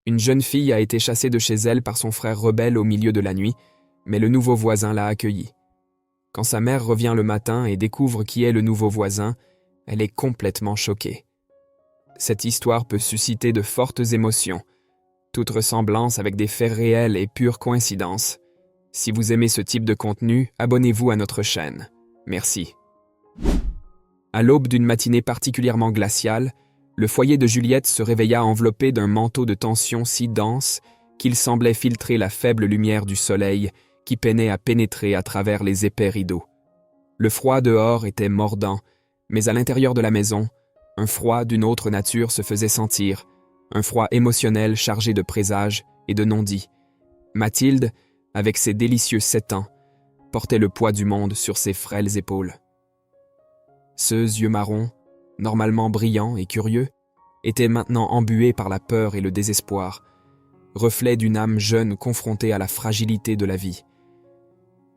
Une jeune fille a été chassée de chez elle par son frère rebelle au milieu de la nuit, mais le nouveau voisin l'a accueillie. Quand sa mère revient le matin et découvre qui est le nouveau voisin, elle est complètement choquée. Cette histoire peut susciter de fortes émotions. Toute ressemblance avec des faits réels est pure coïncidence. Si vous aimez ce type de contenu, abonnez-vous à notre chaîne. Merci. À l'aube d'une matinée particulièrement glaciale, le foyer de Juliette se réveilla enveloppé d'un manteau de tension si dense qu'il semblait filtrer la faible lumière du soleil qui peinait à pénétrer à travers les épais rideaux. Le froid dehors était mordant, mais à l'intérieur de la maison, un froid d'une autre nature se faisait sentir, un froid émotionnel chargé de présages et de non-dits. Mathilde, avec ses délicieux 7 ans, portait le poids du monde sur ses frêles épaules. Ceux yeux marrons, normalement brillants et curieux, étaient maintenant embués par la peur et le désespoir, reflet d'une âme jeune confrontée à la fragilité de la vie.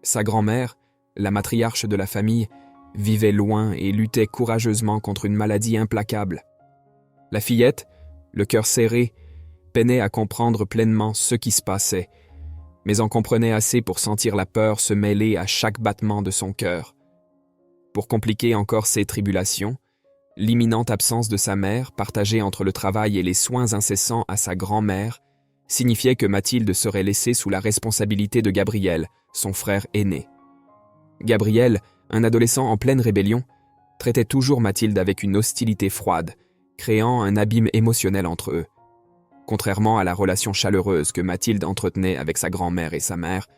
Sa grand-mère, la matriarche de la famille, vivait loin et luttait courageusement contre une maladie implacable. La fillette, le cœur serré, peinait à comprendre pleinement ce qui se passait, mais en comprenait assez pour sentir la peur se mêler à chaque battement de son cœur. Pour compliquer encore ses tribulations, l'imminente absence de sa mère, partagée entre le travail et les soins incessants à sa grand-mère, signifiait que Mathilde serait laissée sous la responsabilité de Gabriel, son frère aîné. Gabriel, un adolescent en pleine rébellion, traitait toujours Mathilde avec une hostilité froide, créant un abîme émotionnel entre eux. Contrairement à la relation chaleureuse que Mathilde entretenait avec sa grand-mère et sa mère,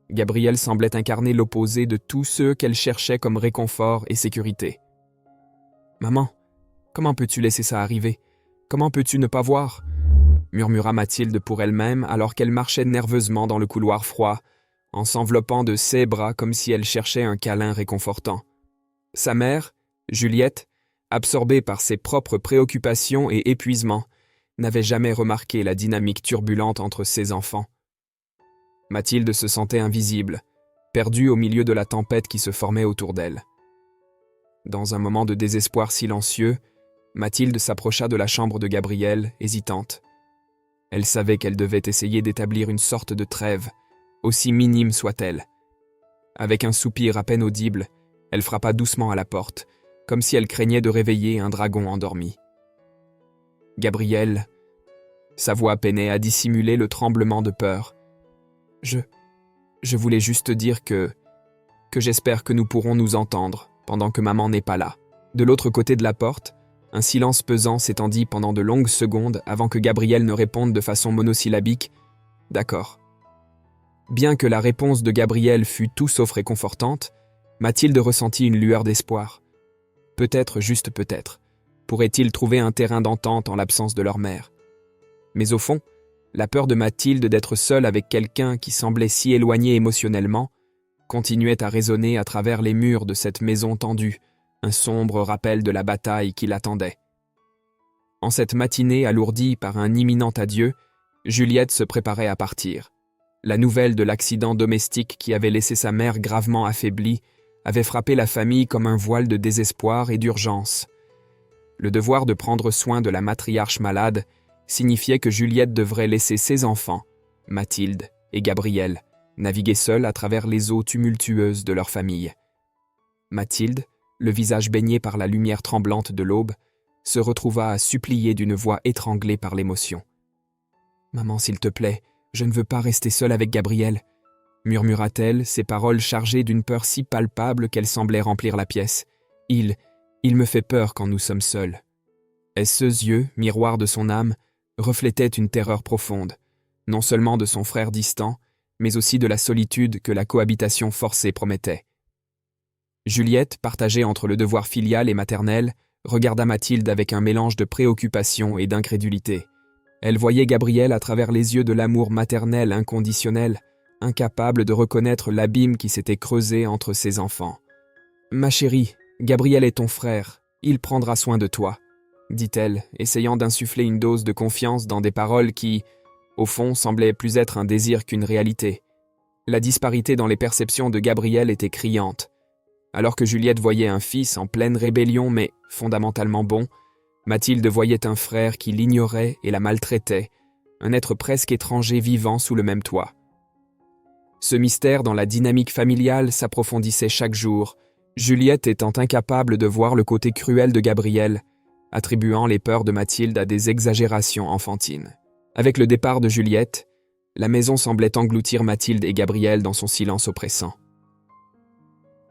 Gabriel semblait incarner l'opposé de tous ceux qu'elle cherchait comme réconfort et sécurité. « Maman, comment peux-tu laisser ça arriver? Comment peux-tu ne pas voir ?» murmura Mathilde pour elle-même alors qu'elle marchait nerveusement dans le couloir froid, en s'enveloppant de ses bras comme si elle cherchait un câlin réconfortant. Sa mère, Juliette, absorbée par ses propres préoccupations et épuisements, n'avait jamais remarqué la dynamique turbulente entre ses enfants. Mathilde se sentait invisible, perdue au milieu de la tempête qui se formait autour d'elle. Dans un moment de désespoir silencieux, Mathilde s'approcha de la chambre de Gabriel, hésitante. Elle savait qu'elle devait essayer d'établir une sorte de trêve, aussi minime soit-elle. Avec un soupir à peine audible, elle frappa doucement à la porte, comme si elle craignait de réveiller un dragon endormi. Gabriel, sa voix peinait à dissimuler le tremblement de peur. Je voulais juste dire que j'espère que nous pourrons nous entendre pendant que maman n'est pas là. » De l'autre côté de la porte, un silence pesant s'étendit pendant de longues secondes avant que Gabriel ne réponde de façon monosyllabique « D'accord. » Bien que la réponse de Gabriel fût tout sauf réconfortante, Mathilde ressentit une lueur d'espoir. Peut-être, juste peut-être, pourrait-il trouver un terrain d'entente en l'absence de leur mère. Mais au fond, la peur de Mathilde d'être seule avec quelqu'un qui semblait si éloigné émotionnellement continuait à résonner à travers les murs de cette maison tendue, un sombre rappel de la bataille qui l'attendait. En cette matinée alourdie par un imminent adieu, Juliette se préparait à partir. La nouvelle de l'accident domestique qui avait laissé sa mère gravement affaiblie avait frappé la famille comme un voile de désespoir et d'urgence. Le devoir de prendre soin de la matriarche malade signifiait que Juliette devrait laisser ses enfants, Mathilde et Gabriel, naviguer seuls à travers les eaux tumultueuses de leur famille. Mathilde, le visage baigné par la lumière tremblante de l'aube, se retrouva à supplier d'une voix étranglée par l'émotion. « Maman, s'il te plaît, je ne veux pas rester seule avec Gabriel, » murmura-t-elle, ses paroles chargées d'une peur si palpable qu'elle semblait remplir la pièce. « Il me fait peur quand nous sommes seuls. » Et ses yeux, miroir de son âme, reflétaient une terreur profonde, non seulement de son frère distant, mais aussi de la solitude que la cohabitation forcée promettait. Juliette, partagée entre le devoir filial et maternel, regarda Mathilde avec un mélange de préoccupation et d'incrédulité. Elle voyait Gabriel à travers les yeux de l'amour maternel inconditionnel, incapable de reconnaître l'abîme qui s'était creusé entre ses enfants. « Ma chérie, Gabriel est ton frère, il prendra soin de toi, » dit-elle, essayant d'insuffler une dose de confiance dans des paroles qui, au fond, semblaient plus être un désir qu'une réalité. La disparité dans les perceptions de Gabriel était criante. Alors que Juliette voyait un fils en pleine rébellion mais fondamentalement bon, Mathilde voyait un frère qui l'ignorait et la maltraitait, un être presque étranger vivant sous le même toit. Ce mystère dans la dynamique familiale s'approfondissait chaque jour, Juliette étant incapable de voir le côté cruel de Gabriel, attribuant les peurs de Mathilde à des exagérations enfantines. Avec le départ de Juliette, la maison semblait engloutir Mathilde et Gabriel dans son silence oppressant.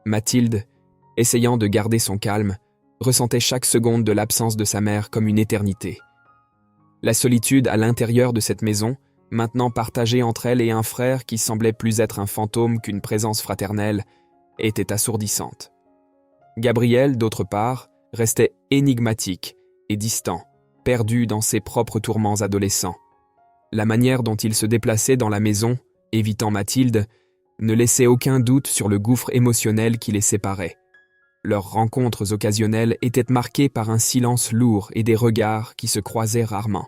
Mathilde, essayant de garder son calme, ressentait chaque seconde de l'absence de sa mère comme une éternité. La solitude à l'intérieur de cette maison, maintenant partagée entre elle et un frère qui semblait plus être un fantôme qu'une présence fraternelle, était assourdissante. Gabriel, d'autre part, restait énigmatique et distant, perdu dans ses propres tourments adolescents. La manière dont il se déplaçait dans la maison, évitant Mathilde, ne laissait aucun doute sur le gouffre émotionnel qui les séparait. Leurs rencontres occasionnelles étaient marquées par un silence lourd et des regards qui se croisaient rarement.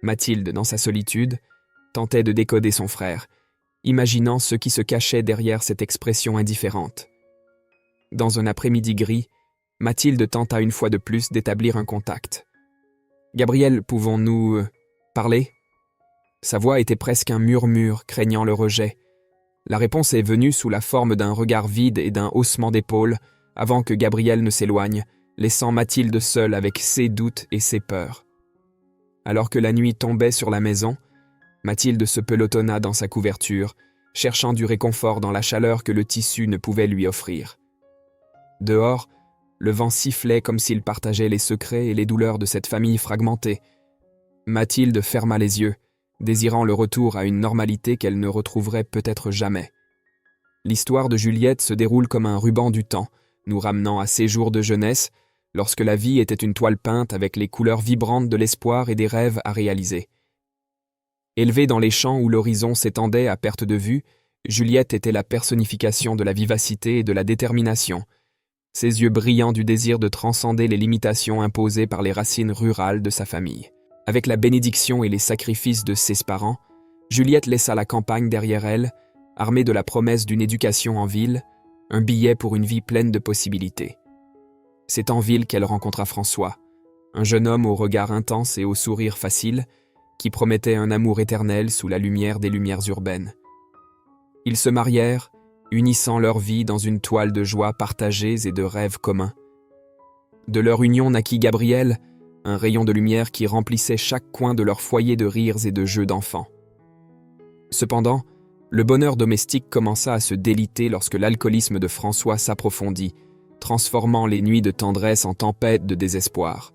Mathilde, dans sa solitude, tentait de décoder son frère, imaginant ce qui se cachait derrière cette expression indifférente. Dans un après-midi gris, Mathilde tenta une fois de plus d'établir un contact. « Gabriel, pouvons-nous parler ?» Sa voix était presque un murmure, craignant le rejet. La réponse est venue sous la forme d'un regard vide et d'un haussement d'épaules, avant que Gabriel ne s'éloigne, laissant Mathilde seule avec ses doutes et ses peurs. Alors que la nuit tombait sur la maison, Mathilde se pelotonna dans sa couverture, cherchant du réconfort dans la chaleur que le tissu ne pouvait lui offrir. Dehors, le vent sifflait comme s'il partageait les secrets et les douleurs de cette famille fragmentée. Mathilde ferma les yeux, désirant le retour à une normalité qu'elle ne retrouverait peut-être jamais. L'histoire de Juliette se déroule comme un ruban du temps, nous ramenant à ses jours de jeunesse, lorsque la vie était une toile peinte avec les couleurs vibrantes de l'espoir et des rêves à réaliser. Élevée dans les champs où l'horizon s'étendait à perte de vue, Juliette était la personnification de la vivacité et de la détermination, ses yeux brillants du désir de transcender les limitations imposées par les racines rurales de sa famille. Avec la bénédiction et les sacrifices de ses parents, Juliette laissa la campagne derrière elle, armée de la promesse d'une éducation en ville, un billet pour une vie pleine de possibilités. C'est en ville qu'elle rencontra François, un jeune homme au regard intense et au sourire facile, qui promettait un amour éternel sous la lumière des lumières urbaines. Ils se marièrent, unissant leur vie dans une toile de joie partagées et de rêves communs. De leur union naquit Gabriel, un rayon de lumière qui remplissait chaque coin de leur foyer de rires et de jeux d'enfants. Cependant, le bonheur domestique commença à se déliter lorsque l'alcoolisme de François s'approfondit, transformant les nuits de tendresse en tempêtes de désespoir.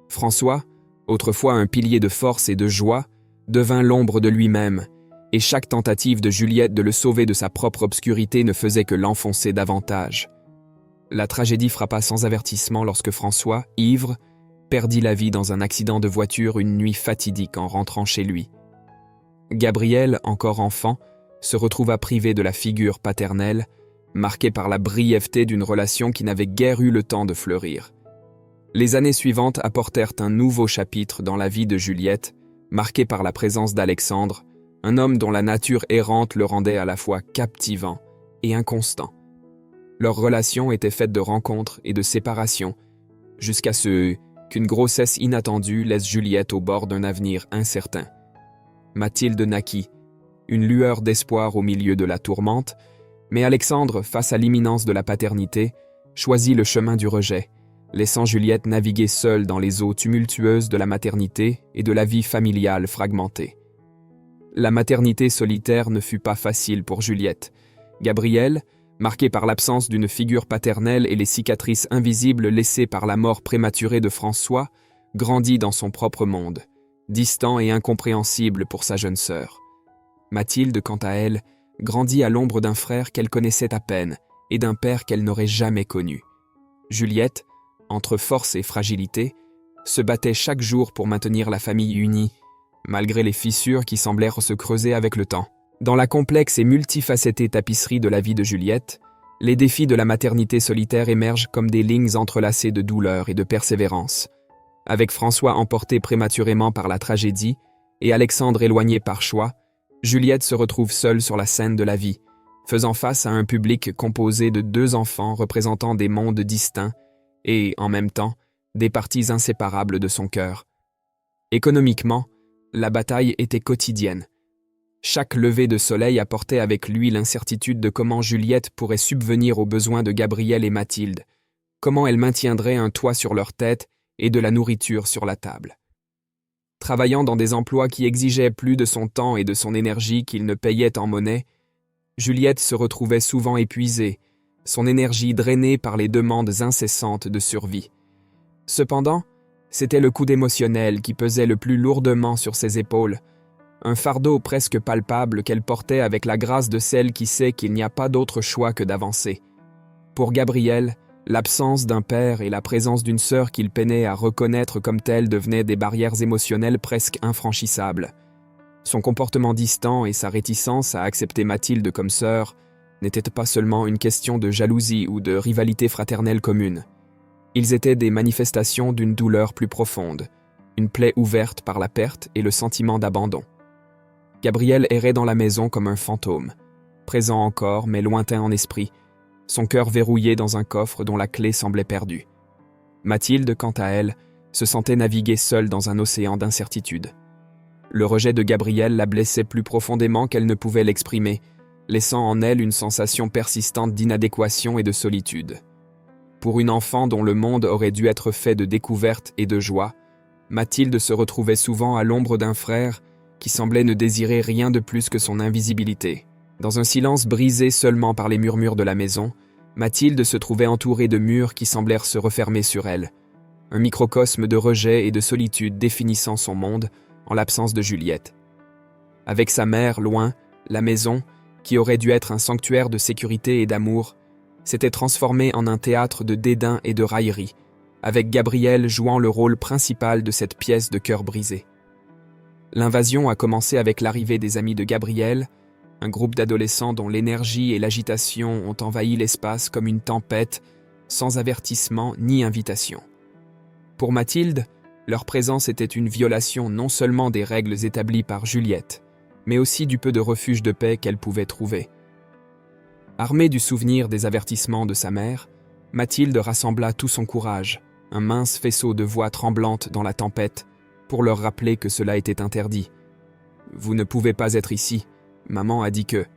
François, autrefois un pilier de force et de joie, devint l'ombre de lui-même, et chaque tentative de Juliette de le sauver de sa propre obscurité ne faisait que l'enfoncer davantage. La tragédie frappa sans avertissement lorsque François, ivre, perdit la vie dans un accident de voiture une nuit fatidique en rentrant chez lui. Gabriel, encore enfant, se retrouva privé de la figure paternelle, marqué par la brièveté d'une relation qui n'avait guère eu le temps de fleurir. Les années suivantes apportèrent un nouveau chapitre dans la vie de Juliette, marqué par la présence d'Alexandre, un homme dont la nature errante le rendait à la fois captivant et inconstant. Leur relation était faite de rencontres et de séparations, jusqu'à ce qu'une grossesse inattendue laisse Juliette au bord d'un avenir incertain. Mathilde naquit, une lueur d'espoir au milieu de la tourmente, mais Alexandre, face à l'imminence de la paternité, choisit le chemin du rejet, laissant Juliette naviguer seule dans les eaux tumultueuses de la maternité et de la vie familiale fragmentée. La maternité solitaire ne fut pas facile pour Juliette. Gabriel, marqué par l'absence d'une figure paternelle et les cicatrices invisibles laissées par la mort prématurée de François, grandit dans son propre monde, distant et incompréhensible pour sa jeune sœur. Mathilde, quant à elle, grandit à l'ombre d'un frère qu'elle connaissait à peine et d'un père qu'elle n'aurait jamais connu. Juliette, entre force et fragilité, se battait chaque jour pour maintenir la famille unie, malgré les fissures qui semblèrent se creuser avec le temps. Dans la complexe et multifacettée tapisserie de la vie de Juliette, les défis de la maternité solitaire émergent comme des lignes entrelacées de douleur et de persévérance. Avec François emporté prématurément par la tragédie et Alexandre éloigné par choix, Juliette se retrouve seule sur la scène de la vie, faisant face à un public composé de 2 enfants représentant des mondes distincts et, en même temps, des parties inséparables de son cœur. Économiquement, La bataille était quotidienne. Chaque lever de soleil apportait avec lui l'incertitude de comment Juliette pourrait subvenir aux besoins de Gabriel et Mathilde, comment elle maintiendrait un toit sur leur tête et de la nourriture sur la table. Travaillant dans des emplois qui exigeaient plus de son temps et de son énergie qu'il ne payait en monnaie, Juliette se retrouvait souvent épuisée, son énergie drainée par les demandes incessantes de survie. Cependant, c'était le coude émotionnel qui pesait le plus lourdement sur ses épaules, un fardeau presque palpable qu'elle portait avec la grâce de celle qui sait qu'il n'y a pas d'autre choix que d'avancer. Pour Gabriel, l'absence d'un père et la présence d'une sœur qu'il peinait à reconnaître comme telle devenaient des barrières émotionnelles presque infranchissables. Son comportement distant et sa réticence à accepter Mathilde comme sœur n'étaient pas seulement une question de jalousie ou de rivalité fraternelle commune. Ils étaient des manifestations d'une douleur plus profonde, une plaie ouverte par la perte et le sentiment d'abandon. Gabriel errait dans la maison comme un fantôme, présent encore mais lointain en esprit, son cœur verrouillé dans un coffre dont la clé semblait perdue. Mathilde, quant à elle, se sentait naviguer seule dans un océan d'incertitude. Le rejet de Gabriel la blessait plus profondément qu'elle ne pouvait l'exprimer, laissant en elle une sensation persistante d'inadéquation et de solitude. Pour une enfant dont le monde aurait dû être fait de découvertes et de joie, Mathilde se retrouvait souvent à l'ombre d'un frère qui semblait ne désirer rien de plus que son invisibilité. Dans un silence brisé seulement par les murmures de la maison, Mathilde se trouvait entourée de murs qui semblèrent se refermer sur elle, un microcosme de rejet et de solitude définissant son monde en l'absence de Juliette. Avec sa mère loin, la maison, qui aurait dû être un sanctuaire de sécurité et d'amour, s'était transformée en un théâtre de dédain et de raillerie, avec Gabriel jouant le rôle principal de cette pièce de cœur brisé. L'invasion a commencé avec l'arrivée des amis de Gabriel, un groupe d'adolescents dont l'énergie et l'agitation ont envahi l'espace comme une tempête, sans avertissement ni invitation. Pour Mathilde, leur présence était une violation non seulement des règles établies par Juliette, mais aussi du peu de refuge de paix qu'elle pouvait trouver. Armée du souvenir des avertissements de sa mère, Mathilde rassembla tout son courage, un mince faisceau de voix tremblantes dans la tempête, pour leur rappeler que cela était interdit. « Vous ne pouvez pas être ici, maman a dit que… »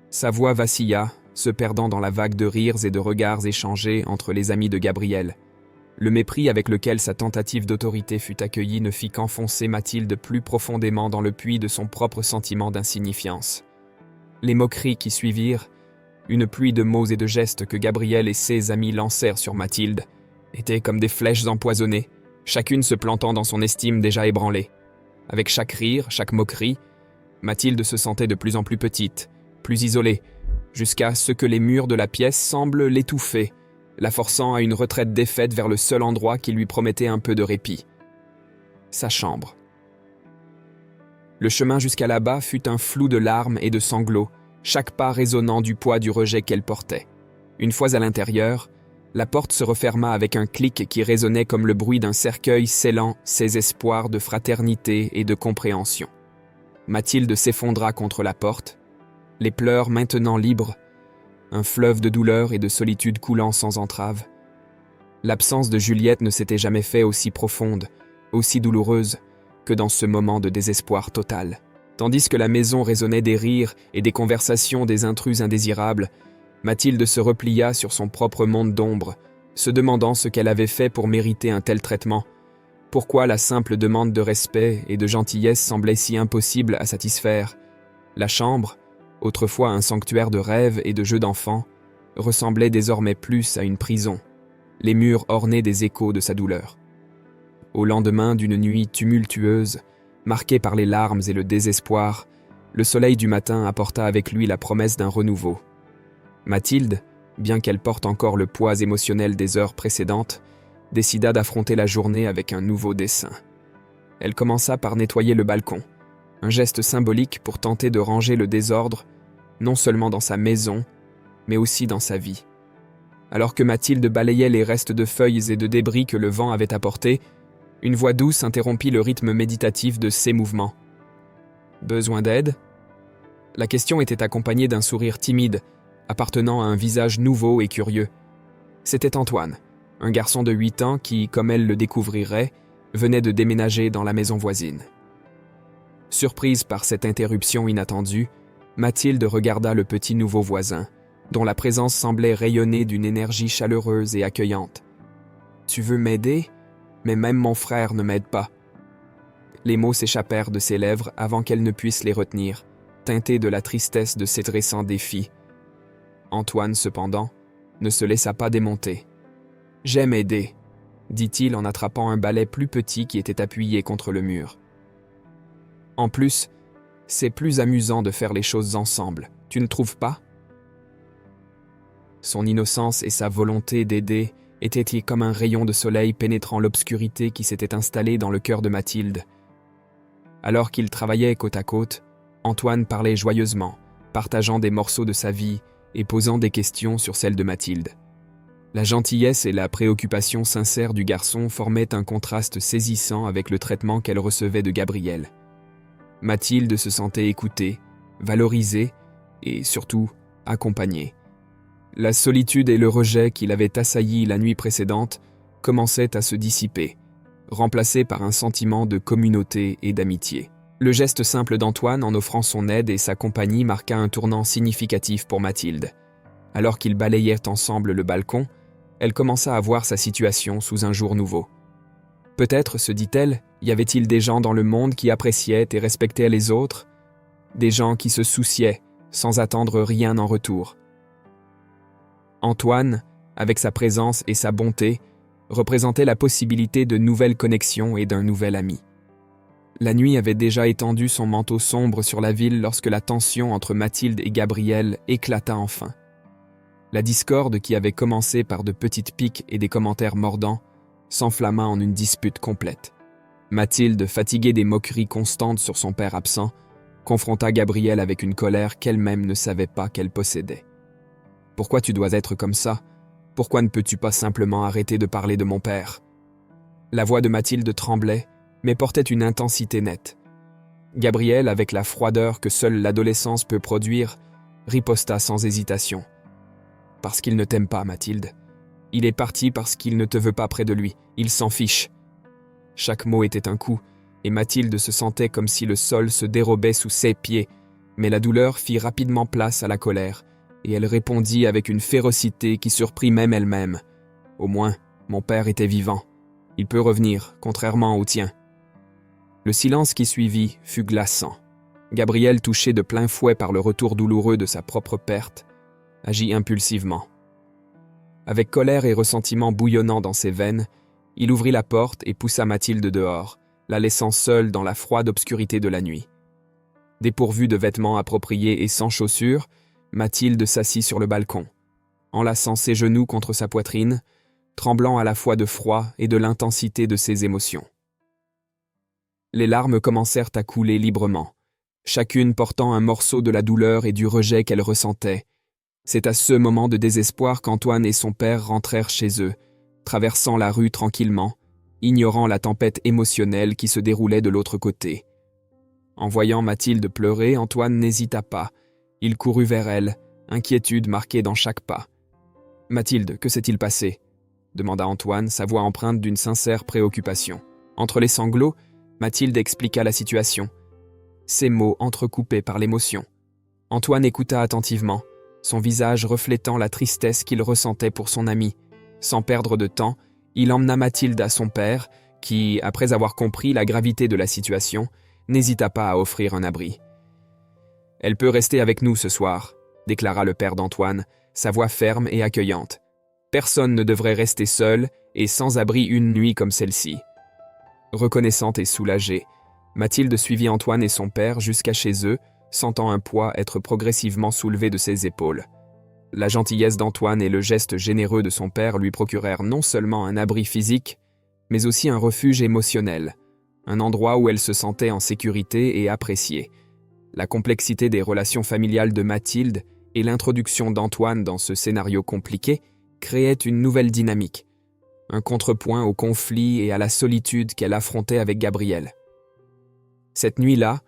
Sa voix vacilla, se perdant dans la vague de rires et de regards échangés entre les amis de Gabriel. Le mépris avec lequel sa tentative d'autorité fut accueillie ne fit qu'enfoncer Mathilde plus profondément dans le puits de son propre sentiment d'insignifiance. Les moqueries qui suivirent, une pluie de mots et de gestes que Gabriel et ses amis lancèrent sur Mathilde, étaient comme des flèches empoisonnées, chacune se plantant dans son estime déjà ébranlée. Avec chaque rire, chaque moquerie, Mathilde se sentait de plus en plus petite, plus isolée, jusqu'à ce que les murs de la pièce semblent l'étouffer, la forçant à une retraite défaite vers le seul endroit qui lui promettait un peu de répit. Sa chambre. Le chemin jusqu'à là-bas fut un flou de larmes et de sanglots, chaque pas résonnant du poids du rejet qu'elle portait. Une fois à l'intérieur, la porte se referma avec un clic qui résonnait comme le bruit d'un cercueil scellant ses espoirs de fraternité et de compréhension. Mathilde s'effondra contre la porte, les pleurs maintenant libres, un fleuve de douleur et de solitude coulant sans entrave. L'absence de Juliette ne s'était jamais fait aussi profonde, aussi douloureuse, que dans ce moment de désespoir total. Tandis que la maison résonnait des rires et des conversations des intrus indésirables, Mathilde se replia sur son propre monde d'ombre, se demandant ce qu'elle avait fait pour mériter un tel traitement. Pourquoi la simple demande de respect et de gentillesse semblait si impossible à satisfaire? La chambre, autrefois un sanctuaire de rêves et de jeux d'enfants, ressemblait désormais plus à une prison, les murs ornés des échos de sa douleur. Au lendemain d'une nuit tumultueuse, marquée par les larmes et le désespoir, le soleil du matin apporta avec lui la promesse d'un renouveau. Mathilde, bien qu'elle porte encore le poids émotionnel des heures précédentes, décida d'affronter la journée avec un nouveau dessein. Elle commença par nettoyer le balcon, un geste symbolique pour tenter de ranger le désordre, non seulement dans sa maison, mais aussi dans sa vie. Alors que Mathilde balayait les restes de feuilles et de débris que le vent avait apportés, une voix douce interrompit le rythme méditatif de ses mouvements. « Besoin d'aide » La question était accompagnée d'un sourire timide, appartenant à un visage nouveau et curieux. C'était Antoine, un garçon de 8 ans qui, comme elle le découvrirait, venait de déménager dans la maison voisine. Surprise par cette interruption inattendue, Mathilde regarda le petit nouveau voisin, dont la présence semblait rayonner d'une énergie chaleureuse et accueillante. « Tu veux m'aider? Mais même mon frère ne m'aide pas. » Les mots s'échappèrent de ses lèvres avant qu'elle ne puisse les retenir, teintés de la tristesse de cet récent défi. Antoine, cependant, ne se laissa pas démonter. « J'aime aider, » dit-il en attrapant un balai plus petit qui était appuyé contre le mur. « En plus, c'est plus amusant de faire les choses ensemble, tu ne trouves pas ?» Son innocence et sa volonté d'aider étaient comme un rayon de soleil pénétrant l'obscurité qui s'était installée dans le cœur de Mathilde. Alors qu'ils travaillaient côte à côte, Antoine parlait joyeusement, partageant des morceaux de sa vie et posant des questions sur celle de Mathilde. La gentillesse et la préoccupation sincère du garçon formaient un contraste saisissant avec le traitement qu'elle recevait de Gabriel. Mathilde se sentait écoutée, valorisée et surtout accompagnée. La solitude et le rejet qui l'avaient assaillie la nuit précédente commençaient à se dissiper, remplacés par un sentiment de communauté et d'amitié. Le geste simple d'Antoine en offrant son aide et sa compagnie marqua un tournant significatif pour Mathilde. Alors qu'ils balayaient ensemble le balcon, elle commença à voir sa situation sous un jour nouveau. Peut-être, se dit-elle, y avait-il des gens dans le monde qui appréciaient et respectaient les autres, des gens qui se souciaient sans attendre rien en retour. Antoine, avec sa présence et sa bonté, représentait la possibilité de nouvelles connexions et d'un nouvel ami. La nuit avait déjà étendu son manteau sombre sur la ville lorsque la tension entre Mathilde et Gabriel éclata enfin. La discorde qui avait commencé par de petites piques et des commentaires mordants s'enflamma en une dispute complète. Mathilde, fatiguée des moqueries constantes sur son père absent, confronta Gabriel avec une colère qu'elle-même ne savait pas qu'elle possédait. « Pourquoi tu dois être comme ça? Pourquoi ne peux-tu pas simplement arrêter de parler de mon père ?» La voix de Mathilde tremblait, mais portait une intensité nette. Gabriel, avec la froideur que seule l'adolescence peut produire, riposta sans hésitation. « Parce qu'il ne t'aime pas, Mathilde. Il est parti parce qu'il ne te veut pas près de lui. Il s'en fiche. » Chaque mot était un coup, et Mathilde se sentait comme si le sol se dérobait sous ses pieds, mais la douleur fit rapidement place à la colère, et elle répondit avec une férocité qui surprit même elle-même. « Au moins, mon père était vivant. Il peut revenir, contrairement au tien. » Le silence qui suivit fut glaçant. Gabriel, touché de plein fouet par le retour douloureux de sa propre perte, agit impulsivement. Avec colère et ressentiment bouillonnant dans ses veines, il ouvrit la porte et poussa Mathilde dehors, la laissant seule dans la froide obscurité de la nuit. Dépourvue de vêtements appropriés et sans chaussures, Mathilde s'assit sur le balcon, enlaçant ses genoux contre sa poitrine, tremblant à la fois de froid et de l'intensité de ses émotions. Les larmes commencèrent à couler librement, chacune portant un morceau de la douleur et du rejet qu'elle ressentait. C'est à ce moment de désespoir qu'Antoine et son père rentrèrent chez eux, traversant la rue tranquillement, ignorant la tempête émotionnelle qui se déroulait de l'autre côté. En voyant Mathilde pleurer, Antoine n'hésita pas. Il courut vers elle, inquiétude marquée dans chaque pas. « Mathilde, que s'est-il passé ?» demanda Antoine, sa voix empreinte d'une sincère préoccupation. Entre les sanglots, Mathilde expliqua la situation, ses mots entrecoupés par l'émotion. Antoine écouta attentivement, son visage reflétant la tristesse qu'il ressentait pour son ami. Sans perdre de temps, il emmena Mathilde à son père, qui, après avoir compris la gravité de la situation, n'hésita pas à offrir un abri. « Elle peut rester avec nous ce soir », déclara le père d'Antoine, sa voix ferme et accueillante. « Personne ne devrait rester seul et sans abri une nuit comme celle-ci. » Reconnaissante et soulagée, Mathilde suivit Antoine et son père jusqu'à chez eux, sentant un poids être progressivement soulevé de ses épaules. La gentillesse d'Antoine et le geste généreux de son père lui procurèrent non seulement un abri physique, mais aussi un refuge émotionnel, un endroit où elle se sentait en sécurité et appréciée. La complexité des relations familiales de Mathilde et l'introduction d'Antoine dans ce scénario compliqué créaient une nouvelle dynamique, un contrepoint au conflit et à la solitude qu'elle affrontait avec Gabriel. Cette nuit-là,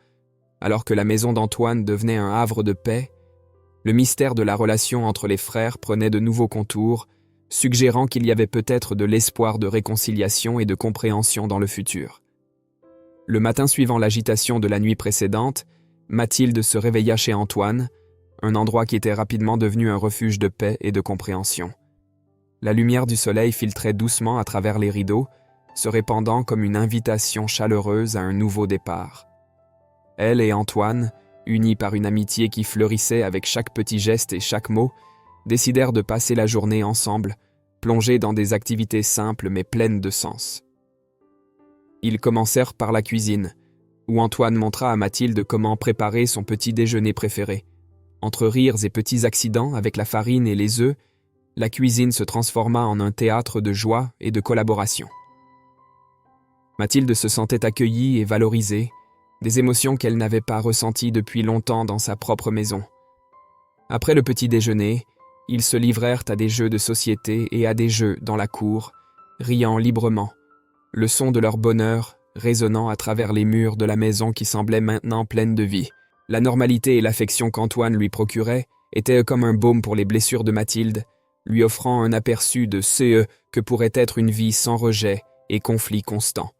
alors que la maison d'Antoine devenait un havre de paix, le mystère de la relation entre les frères prenait de nouveaux contours, suggérant qu'il y avait peut-être de l'espoir de réconciliation et de compréhension dans le futur. Le matin suivant l'agitation de la nuit précédente, Mathilde se réveilla chez Antoine, un endroit qui était rapidement devenu un refuge de paix et de compréhension. La lumière du soleil filtrait doucement à travers les rideaux, se répandant comme une invitation chaleureuse à un nouveau départ. Elle et Antoine, unis par une amitié qui fleurissait avec chaque petit geste et chaque mot, décidèrent de passer la journée ensemble, plongés dans des activités simples mais pleines de sens. Ils commencèrent par la cuisine, où Antoine montra à Mathilde comment préparer son petit déjeuner préféré. Entre rires et petits accidents avec la farine et les œufs, la cuisine se transforma en un théâtre de joie et de collaboration. Mathilde se sentait accueillie et valorisée, des émotions qu'elle n'avait pas ressenties depuis longtemps dans sa propre maison. Après le petit déjeuner, ils se livrèrent à des jeux de société et à des jeux dans la cour, riant librement, le son de leur bonheur résonnant à travers les murs de la maison qui semblait maintenant pleine de vie. La normalité et l'affection qu'Antoine lui procurait étaient comme un baume pour les blessures de Mathilde, lui offrant un aperçu de ce que pourrait être une vie sans rejet et conflit constant.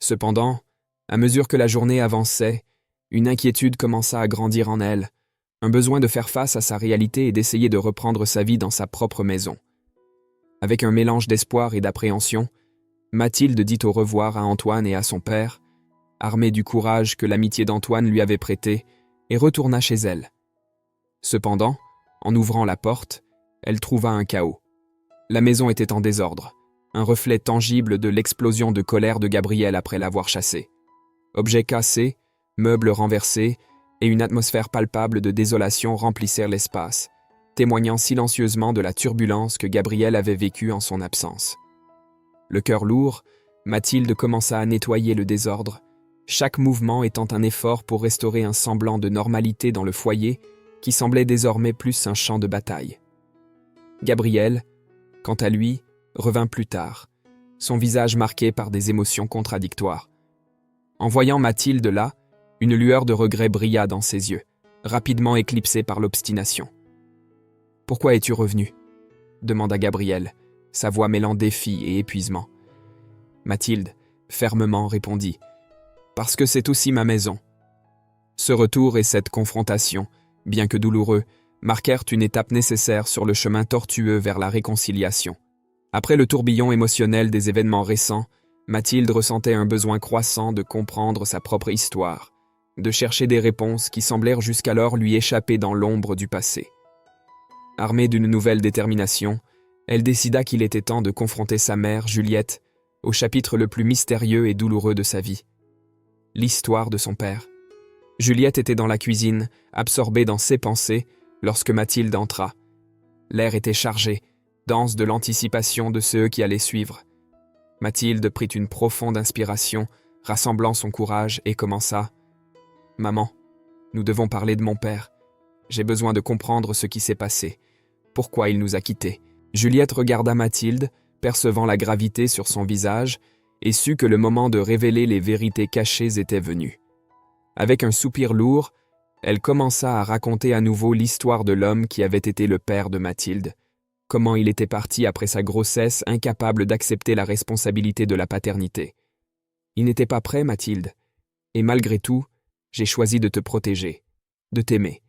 Cependant, à mesure que la journée avançait, une inquiétude commença à grandir en elle, un besoin de faire face à sa réalité et d'essayer de reprendre sa vie dans sa propre maison. Avec un mélange d'espoir et d'appréhension, Mathilde dit au revoir à Antoine et à son père, armée du courage que l'amitié d'Antoine lui avait prêté, et retourna chez elle. Cependant, en ouvrant la porte, elle trouva un chaos. La maison était en désordre, un reflet tangible de l'explosion de colère de Gabriel après l'avoir chassé. Objets cassés, meubles renversés, et une atmosphère palpable de désolation remplissèrent l'espace, témoignant silencieusement de la turbulence que Gabriel avait vécue en son absence. Le cœur lourd, Mathilde commença à nettoyer le désordre, chaque mouvement étant un effort pour restaurer un semblant de normalité dans le foyer qui semblait désormais plus un champ de bataille. Gabriel, quant à lui, revint plus tard, son visage marqué par des émotions contradictoires. En voyant Mathilde là, une lueur de regret brilla dans ses yeux, rapidement éclipsée par l'obstination. « Pourquoi es-tu revenu ?» demanda Gabriel, sa voix mêlant défi et épuisement. Mathilde, fermement, répondit « Parce que c'est aussi ma maison. » Ce retour et cette confrontation, bien que douloureux, marquèrent une étape nécessaire sur le chemin tortueux vers la réconciliation. Après le tourbillon émotionnel des événements récents, Mathilde ressentait un besoin croissant de comprendre sa propre histoire, de chercher des réponses qui semblèrent jusqu'alors lui échapper dans l'ombre du passé. Armée d'une nouvelle détermination, elle décida qu'il était temps de confronter sa mère, Juliette, au chapitre le plus mystérieux et douloureux de sa vie. L'histoire de son père. Juliette était dans la cuisine, absorbée dans ses pensées, lorsque Mathilde entra. L'air était chargé, dense de l'anticipation de ceux qui allaient suivre. Mathilde prit une profonde inspiration, rassemblant son courage, et commença « Maman, nous devons parler de mon père. J'ai besoin de comprendre ce qui s'est passé. Pourquoi il nous a quittés ?» Juliette regarda Mathilde, percevant la gravité sur son visage, et sut que le moment de révéler les vérités cachées était venu. Avec un soupir lourd, elle commença à raconter à nouveau l'histoire de l'homme qui avait été le père de Mathilde, comment il était parti après sa grossesse, incapable d'accepter la responsabilité de la paternité. Il n'était pas prêt, Mathilde, et malgré tout, j'ai choisi de te protéger, de t'aimer.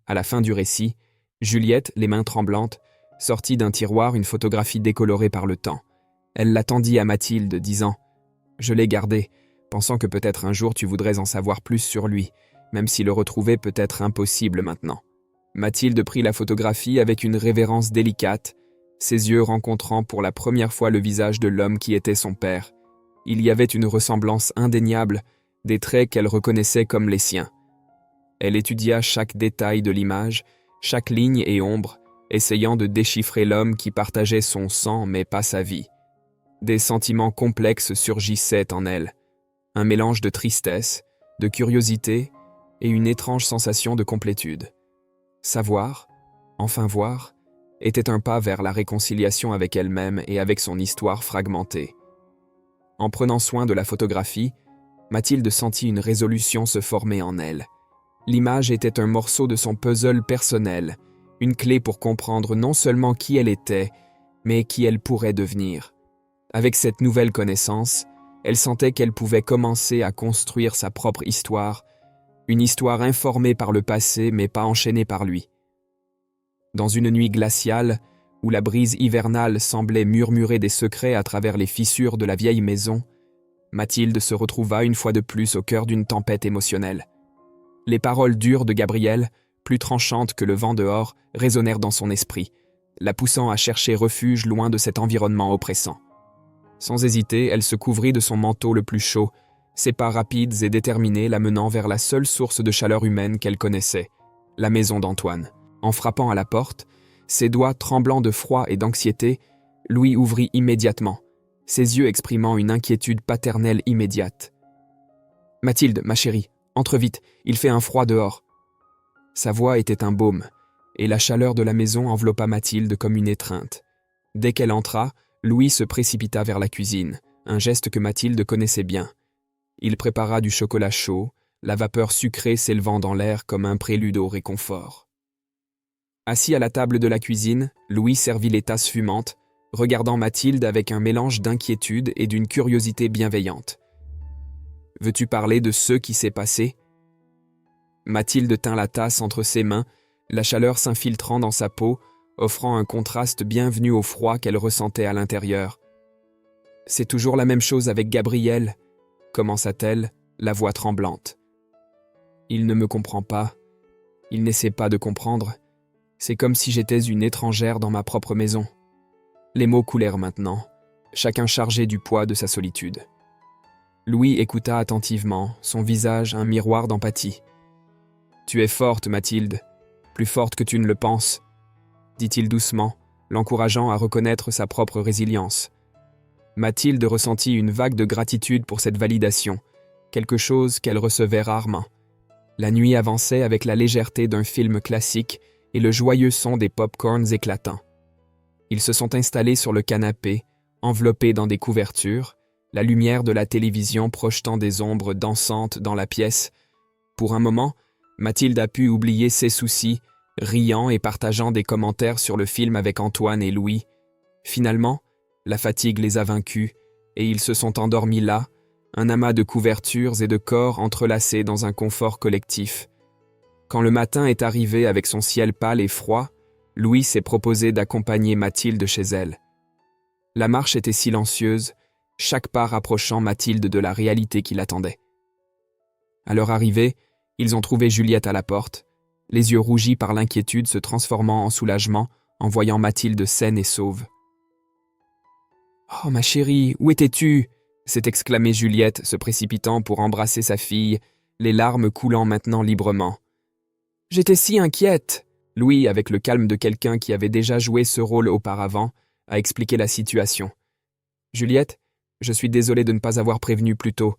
À la fin du récit, Juliette, les mains tremblantes, sortit d'un tiroir une photographie décolorée par le temps. Elle la tendit à Mathilde, disant « Je l'ai gardée, pensant que peut-être un jour tu voudrais en savoir plus sur lui, même si le retrouver peut être impossible maintenant. » Mathilde prit la photographie avec une révérence délicate, ses yeux rencontrant pour la première fois le visage de l'homme qui était son père. Il y avait une ressemblance indéniable, des traits qu'elle reconnaissait comme les siens. Elle étudia chaque détail de l'image, chaque ligne et ombre, essayant de déchiffrer l'homme qui partageait son sang mais pas sa vie. Des sentiments complexes surgissaient en elle, un mélange de tristesse, de curiosité et une étrange sensation de complétude. Savoir, enfin voir, était un pas vers la réconciliation avec elle-même et avec son histoire fragmentée. En prenant soin de la photographie, Mathilde sentit une résolution se former en elle. L'image était un morceau de son puzzle personnel, une clé pour comprendre non seulement qui elle était, mais qui elle pourrait devenir. Avec cette nouvelle connaissance, Elle sentait qu'elle pouvait commencer à construire sa propre histoire, une histoire informée par le passé mais pas enchaînée par lui. Dans une nuit glaciale, où la brise hivernale semblait murmurer des secrets à travers les fissures de la vieille maison, Mathilde se retrouva une fois de plus au cœur d'une tempête émotionnelle. Les paroles dures de Gabriel, plus tranchantes que le vent dehors, résonnèrent dans son esprit, la poussant à chercher refuge loin de cet environnement oppressant. Sans hésiter, elle se couvrit de son manteau le plus chaud, ses pas rapides et déterminés la menant vers la seule source de chaleur humaine qu'elle connaissait, la maison d'Antoine. En frappant à la porte, ses doigts tremblants de froid et d'anxiété, Louis ouvrit immédiatement, ses yeux exprimant une inquiétude paternelle immédiate. « Mathilde, ma chérie, entre vite, il fait un froid dehors. » Sa voix était un baume, et la chaleur de la maison enveloppa Mathilde comme une étreinte. Dès qu'elle entra, Louis se précipita vers la cuisine, un geste que Mathilde connaissait bien. Il prépara du chocolat chaud, la vapeur sucrée s'élevant dans l'air comme un prélude au réconfort. Assis à la table de la cuisine, Louis servit les tasses fumantes, regardant Mathilde avec un mélange d'inquiétude et d'une curiosité bienveillante. « Veux-tu parler de ce qui s'est passé ?» Mathilde tint la tasse entre ses mains, la chaleur s'infiltrant dans sa peau, offrant un contraste bienvenu au froid qu'elle ressentait à l'intérieur. « C'est toujours la même chose avec Gabriel », commença-t-elle, la voix tremblante. « Il ne me comprend pas. Il n'essaie pas de comprendre. C'est comme si j'étais une étrangère dans ma propre maison. » Les mots coulèrent maintenant, chacun chargé du poids de sa solitude. Louis écouta attentivement, son visage un miroir d'empathie. « Tu es forte, Mathilde, plus forte que tu ne le penses, » dit-il doucement, l'encourageant à reconnaître sa propre résilience. Mathilde ressentit une vague de gratitude pour cette validation, quelque chose qu'elle recevait rarement. La nuit avançait avec la légèreté d'un film classique et le joyeux son des pop-corns éclatants. Ils se sont installés sur le canapé, enveloppés dans des couvertures, la lumière de la télévision projetant des ombres dansantes dans la pièce. Pour un moment, Mathilde a pu oublier ses soucis, riant et partageant des commentaires sur le film avec Antoine et Louis. Finalement, la fatigue les a vaincus et ils se sont endormis là, un amas de couvertures et de corps entrelacés dans un confort collectif. Quand le matin est arrivé avec son ciel pâle et froid, Louis s'est proposé d'accompagner Mathilde chez elle. La marche était silencieuse, chaque pas rapprochant Mathilde de la réalité qui l'attendait. À leur arrivée, ils ont trouvé Juliette à la porte, les yeux rougis par l'inquiétude se transformant en soulagement en voyant Mathilde saine et sauve. « Oh, ma chérie, où étais-tu » s'est exclamée Juliette, se précipitant pour embrasser sa fille, les larmes coulant maintenant librement. « J'étais si inquiète !» Louis, avec le calme de quelqu'un qui avait déjà joué ce rôle auparavant, a expliqué la situation. « Juliette, je suis désolé de ne pas avoir prévenu plus tôt.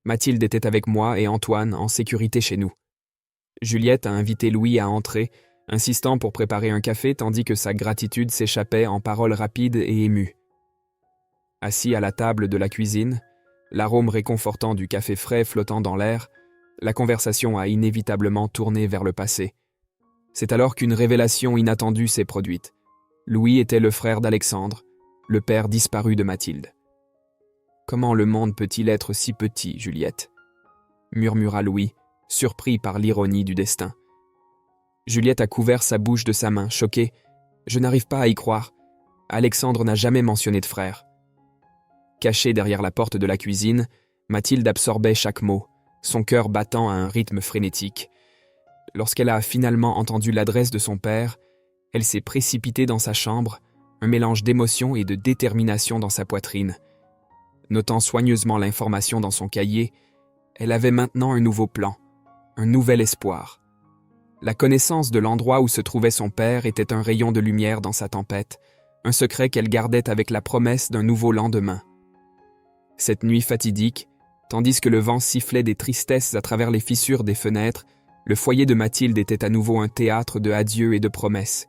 Mathilde était avec moi et Antoine en sécurité chez nous. » Juliette a invité Louis à entrer, insistant pour préparer un café tandis que sa gratitude s'échappait en paroles rapides et émues. Assis à la table de la cuisine, l'arôme réconfortant du café frais flottant dans l'air, la conversation a inévitablement tourné vers le passé. C'est alors qu'une révélation inattendue s'est produite. Louis était le frère d'Alexandre, le père disparu de Mathilde. « Comment le monde peut-il être si petit, Juliette ?» murmura Louis, surpris par l'ironie du destin. Juliette a couvert sa bouche de sa main, choquée. « Je n'arrive pas à y croire. Alexandre n'a jamais mentionné de frère. » Cachée derrière la porte de la cuisine, Mathilde absorbait chaque mot, son cœur battant à un rythme frénétique. Lorsqu'elle a finalement entendu l'adresse de son père, elle s'est précipitée dans sa chambre, un mélange d'émotion et de détermination dans sa poitrine. Notant soigneusement l'information dans son cahier, elle avait maintenant un nouveau plan, un nouvel espoir. La connaissance de l'endroit où se trouvait son père était un rayon de lumière dans sa tempête, un secret qu'elle gardait avec la promesse d'un nouveau lendemain. Cette nuit fatidique, tandis que le vent sifflait des tristesses à travers les fissures des fenêtres, le foyer de Mathilde était à nouveau un théâtre de adieux et de promesses.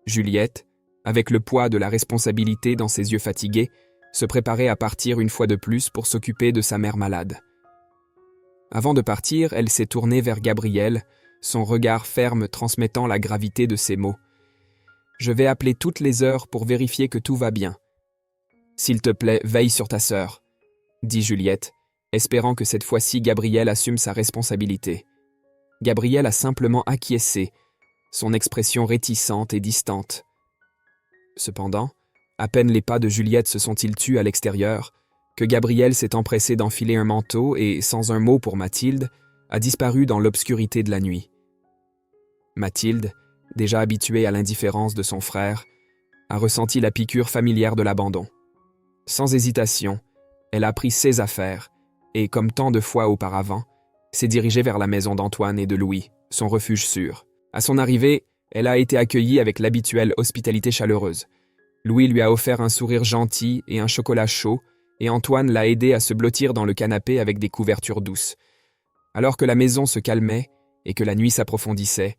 Juliette, avec le poids de la responsabilité dans ses yeux fatigués, se préparait à partir une fois de plus pour s'occuper de sa mère malade. Avant de partir, elle s'est tournée vers Gabriel, son regard ferme transmettant la gravité de ses mots. « Je vais appeler toutes les heures pour vérifier que tout va bien. S'il te plaît, veille sur ta sœur. dit Juliette, espérant que cette fois-ci Gabriel assume sa responsabilité. Gabriel a simplement acquiescé, son expression réticente et distante. Cependant, à peine les pas de Juliette se sont-ils tus à l'extérieur, que Gabriel s'est empressé d'enfiler un manteau et, sans un mot pour Mathilde, a disparu dans l'obscurité de la nuit. Mathilde, déjà habituée à l'indifférence de son frère, a ressenti la piqûre familière de l'abandon. Sans hésitation, elle a pris ses affaires et, comme tant de fois auparavant, s'est dirigée vers la maison d'Antoine et de Louis, son refuge sûr. À son arrivée, elle a été accueillie avec l'habituelle hospitalité chaleureuse. Louis lui a offert un sourire gentil et un chocolat chaud, et Antoine l'a aidé à se blottir dans le canapé avec des couvertures douces. Alors que la maison se calmait et que la nuit s'approfondissait,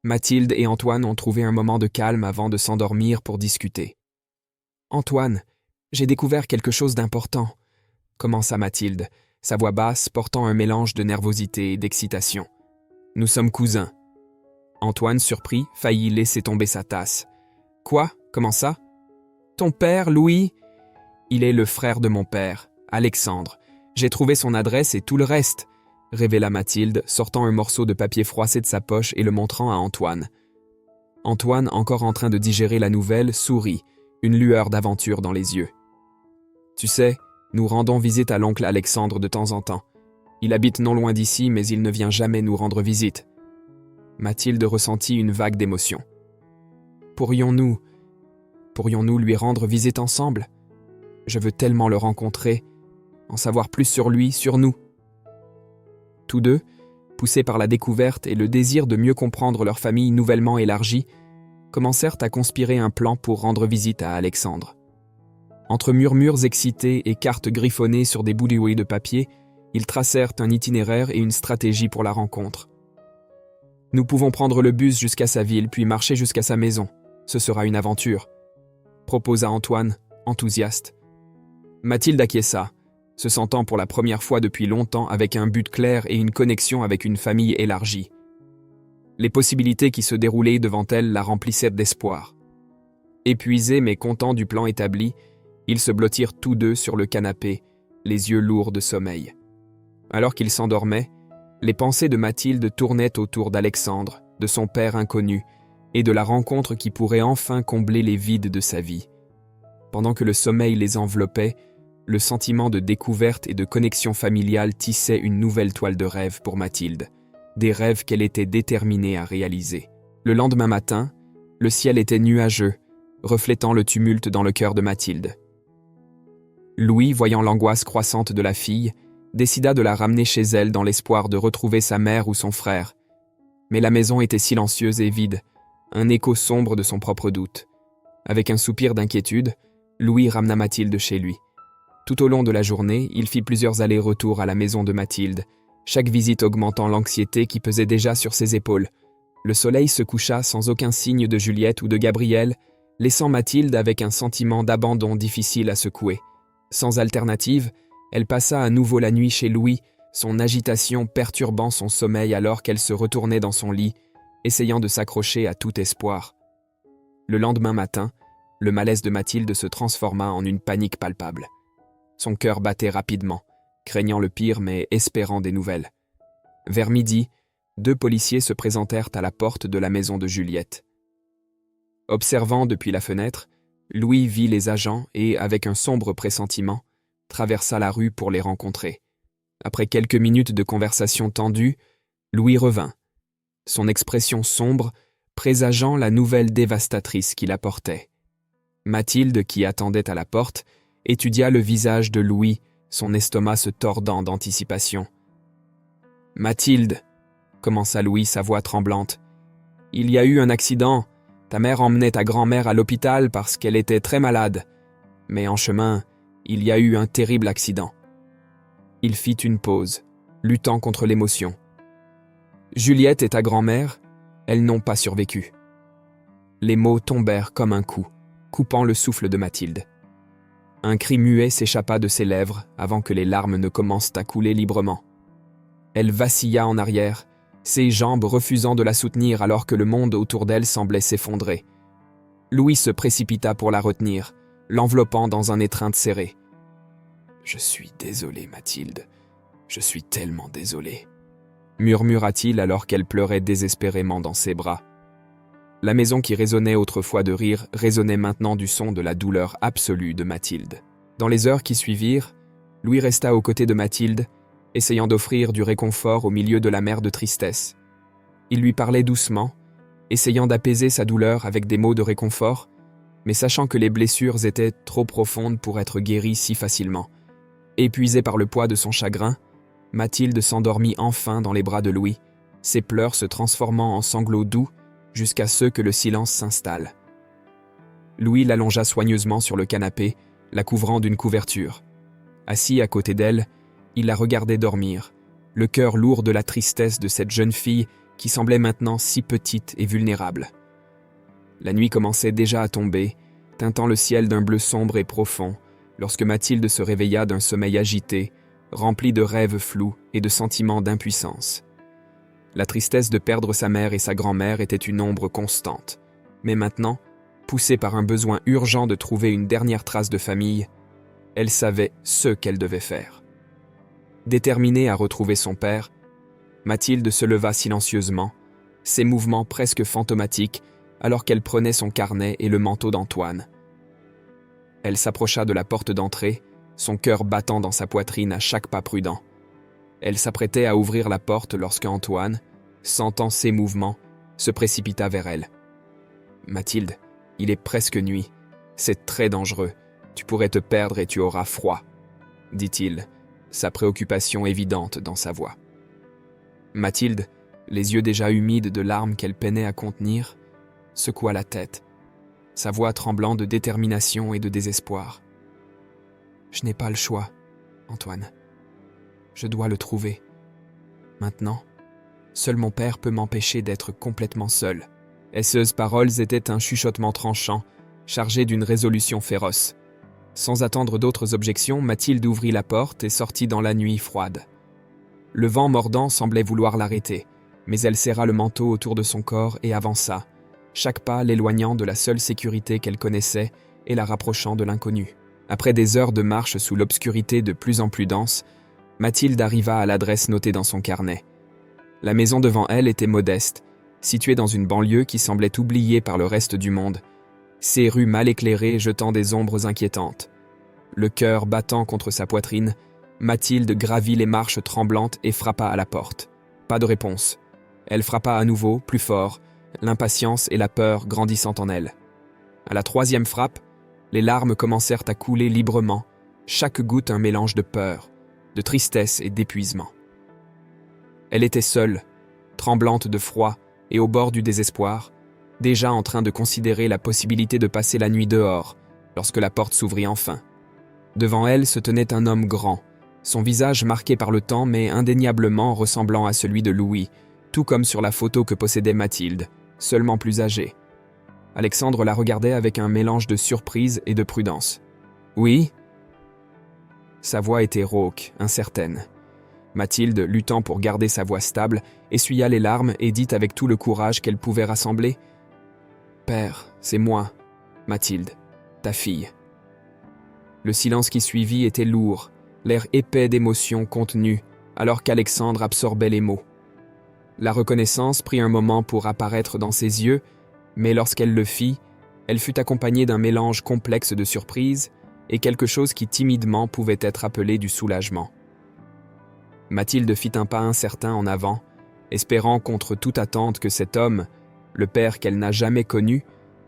Mathilde et Antoine ont trouvé un moment de calme avant de s'endormir pour discuter. « Antoine, j'ai découvert quelque chose d'important », commença Mathilde, sa voix basse portant un mélange de nervosité et d'excitation. « Nous sommes cousins. » Antoine, surpris, faillit laisser tomber sa tasse. « Quoi? Comment ça? Ton père, Louis? Il est le frère de mon père, Alexandre. J'ai trouvé son adresse et tout le reste, » révéla Mathilde, sortant un morceau de papier froissé de sa poche et le montrant à Antoine. Antoine, encore en train de digérer la nouvelle, sourit, une lueur d'aventure dans les yeux. « Tu sais, nous rendons visite à l'oncle Alexandre de temps en temps. Il habite non loin d'ici, mais il ne vient jamais nous rendre visite. » Mathilde ressentit une vague d'émotion. « Pourrions-nous lui rendre visite ensemble? Je veux tellement le rencontrer, en savoir plus sur lui, sur nous. » Tous deux, poussés par la découverte et le désir de mieux comprendre leur famille nouvellement élargie, commencèrent à conspirer un plan pour rendre visite à Alexandre. Entre murmures excités et cartes griffonnées sur des bouts de papier, ils tracèrent un itinéraire et une stratégie pour la rencontre. « Nous pouvons prendre le bus jusqu'à sa ville, puis marcher jusqu'à sa maison. Ce sera une aventure, » proposa Antoine, enthousiaste. Mathilde acquiesça, se sentant pour la première fois depuis longtemps avec un but clair et une connexion avec une famille élargie. Les possibilités qui se déroulaient devant elle la remplissaient d'espoir. Épuisés mais contents du plan établi, ils se blottirent tous deux sur le canapé, les yeux lourds de sommeil. Alors qu'ils s'endormaient, les pensées de Mathilde tournaient autour d'Alexandre, de son père inconnu, et de la rencontre qui pourrait enfin combler les vides de sa vie. Pendant que le sommeil les enveloppait, le sentiment de découverte et de connexion familiale tissait une nouvelle toile de rêve pour Mathilde, des rêves qu'elle était déterminée à réaliser. Le lendemain matin, le ciel était nuageux, reflétant le tumulte dans le cœur de Mathilde. Louis, voyant l'angoisse croissante de la fille, décida de la ramener chez elle dans l'espoir de retrouver sa mère ou son frère. Mais la maison était silencieuse et vide, un écho sombre de son propre doute. Avec un soupir d'inquiétude, Louis ramena Mathilde chez lui. Tout au long de la journée, il fit plusieurs allers-retours à la maison de Mathilde, chaque visite augmentant l'anxiété qui pesait déjà sur ses épaules. Le soleil se coucha sans aucun signe de Juliette ou de Gabriel, laissant Mathilde avec un sentiment d'abandon difficile à secouer. Sans alternative, elle passa à nouveau la nuit chez Louis, son agitation perturbant son sommeil alors qu'elle se retournait dans son lit, essayant de s'accrocher à tout espoir. Le lendemain matin, le malaise de Mathilde se transforma en une panique palpable. Son cœur battait rapidement, craignant le pire mais espérant des nouvelles. Vers midi, 2 policiers se présentèrent à la porte de la maison de Juliette. Observant depuis la fenêtre, Louis vit les agents et, avec un sombre pressentiment, traversa la rue pour les rencontrer. Après quelques minutes de conversation tendue, Louis revint, son expression sombre présageant la nouvelle dévastatrice qu'il apportait. Mathilde, qui attendait à la porte, étudia le visage de Louis, son estomac se tordant d'anticipation. « Mathilde, » commença Louis, sa voix tremblante, « il y a eu un accident. Ta mère emmenait ta grand-mère à l'hôpital parce qu'elle était très malade. Mais en chemin, il y a eu un terrible accident. » Il fit une pause, luttant contre l'émotion. « Juliette et ta grand-mère, elles n'ont pas survécu. » Les mots tombèrent comme un coup, coupant le souffle de Mathilde. Un cri muet s'échappa de ses lèvres avant que les larmes ne commencent à couler librement. Elle vacilla en arrière, ses jambes refusant de la soutenir alors que le monde autour d'elle semblait s'effondrer. Louis se précipita pour la retenir, l'enveloppant dans un étreinte serré. « Je suis désolé, Mathilde. Je suis tellement désolé. » murmura-t-il alors qu'elle pleurait désespérément dans ses bras. La maison qui résonnait autrefois de rire résonnait maintenant du son de la douleur absolue de Mathilde. Dans les heures qui suivirent, Louis resta aux côtés de Mathilde, essayant d'offrir du réconfort au milieu de la mer de tristesse. Il lui parlait doucement, essayant d'apaiser sa douleur avec des mots de réconfort, mais sachant que les blessures étaient trop profondes pour être guéries si facilement. Épuisée par le poids de son chagrin, Mathilde s'endormit enfin dans les bras de Louis, ses pleurs se transformant en sanglots doux jusqu'à ce que le silence s'installe. Louis l'allongea soigneusement sur le canapé, la couvrant d'une couverture. Assis à côté d'elle, il la regardait dormir, le cœur lourd de la tristesse de cette jeune fille qui semblait maintenant si petite et vulnérable. La nuit commençait déjà à tomber, teintant le ciel d'un bleu sombre et profond, lorsque Mathilde se réveilla d'un sommeil agité, rempli de rêves flous et de sentiments d'impuissance. La tristesse de perdre sa mère et sa grand-mère était une ombre constante, mais maintenant, poussée par un besoin urgent de trouver une dernière trace de famille, elle savait ce qu'elle devait faire. Déterminée à retrouver son père, Mathilde se leva silencieusement, ses mouvements presque fantomatiques, alors qu'elle prenait son carnet et le manteau d'Antoine. Elle s'approcha de la porte d'entrée, son cœur battant dans sa poitrine à chaque pas prudent. Elle s'apprêtait à ouvrir la porte lorsque Antoine, sentant ses mouvements, se précipita vers elle. « Mathilde, il est presque nuit. C'est très dangereux. Tu pourrais te perdre et tu auras froid, » dit-il, sa préoccupation évidente dans sa voix. Mathilde, les yeux déjà humides de larmes qu'elle peinait à contenir, secoua la tête, sa voix tremblant de détermination et de désespoir. « Je n'ai pas le choix, Antoine. Je dois le trouver. Maintenant, seul mon père peut m'empêcher d'être complètement seul. » Ces paroles étaient un chuchotement tranchant, chargé d'une résolution féroce. Sans attendre d'autres objections, Mathilde ouvrit la porte et sortit dans la nuit froide. Le vent mordant semblait vouloir l'arrêter, mais elle serra le manteau autour de son corps et avança, chaque pas l'éloignant de la seule sécurité qu'elle connaissait et la rapprochant de l'inconnu. Après des heures de marche sous l'obscurité de plus en plus dense, Mathilde arriva à l'adresse notée dans son carnet. La maison devant elle était modeste, située dans une banlieue qui semblait oubliée par le reste du monde, ses rues mal éclairées jetant des ombres inquiétantes. Le cœur battant contre sa poitrine, Mathilde gravit les marches tremblantes et frappa à la porte. Pas de réponse. Elle frappa à nouveau, plus fort, l'impatience et la peur grandissant en elle. À la troisième frappe, les larmes commencèrent à couler librement, chaque goutte un mélange de peur, de tristesse et d'épuisement. Elle était seule, tremblante de froid et au bord du désespoir, déjà en train de considérer la possibilité de passer la nuit dehors, lorsque la porte s'ouvrit enfin. Devant elle se tenait un homme grand, son visage marqué par le temps mais indéniablement ressemblant à celui de Louis, tout comme sur la photo que possédait Mathilde, seulement plus âgée. Alexandre la regardait avec un mélange de surprise et de prudence. « Oui ?» Sa voix était rauque, incertaine. Mathilde, luttant pour garder sa voix stable, essuya les larmes et dit avec tout le courage qu'elle pouvait rassembler « Père, c'est moi, Mathilde, ta fille. » Le silence qui suivit était lourd, l'air épais d'émotions contenues, alors qu'Alexandre absorbait les mots. La reconnaissance prit un moment pour apparaître dans ses yeux, mais lorsqu'elle le fit, elle fut accompagnée d'un mélange complexe de surprise et quelque chose qui timidement pouvait être appelé du soulagement. Mathilde fit un pas incertain en avant, espérant contre toute attente que cet homme, le père qu'elle n'a jamais connu,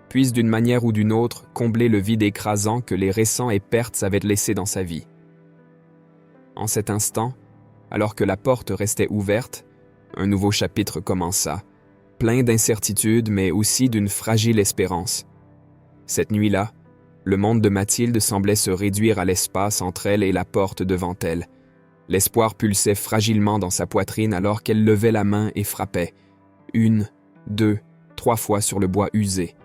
puisse d'une manière ou d'une autre combler le vide écrasant que les récents et pertes avaient laissé dans sa vie. En cet instant, alors que la porte restait ouverte, un nouveau chapitre commença, plein d'incertitudes mais aussi d'une fragile espérance. Cette nuit-là, le monde de Mathilde semblait se réduire à l'espace entre elle et la porte devant elle. L'espoir pulsait fragilement dans sa poitrine alors qu'elle levait la main et frappait, 1, 2, 3 fois sur le bois usé.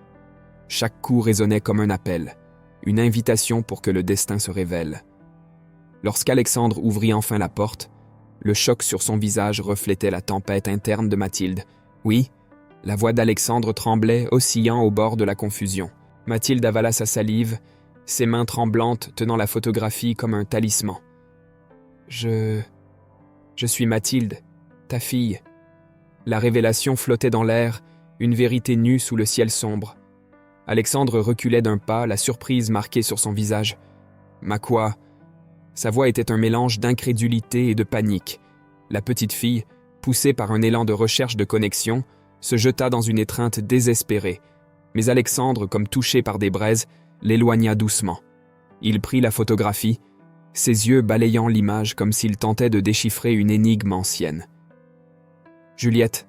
Chaque coup résonnait comme un appel, une invitation pour que le destin se révèle. Lorsqu'Alexandre ouvrit enfin la porte, le choc sur son visage reflétait la tempête interne de Mathilde. Oui, la voix d'Alexandre tremblait, oscillant au bord de la confusion. Mathilde avala sa salive, ses mains tremblantes tenant la photographie comme un talisman. « Je suis Mathilde, ta fille. » La révélation flottait dans l'air, une vérité nue sous le ciel sombre. Alexandre reculait d'un pas, la surprise marquée sur son visage. « Ma quoi ?» Sa voix était un mélange d'incrédulité et de panique. La petite fille, poussée par un élan de recherche de connexion, se jeta dans une étreinte désespérée. Mais Alexandre, comme touché par des braises, l'éloigna doucement. Il prit la photographie, ses yeux balayant l'image comme s'il tentait de déchiffrer une énigme ancienne. « Juliette !»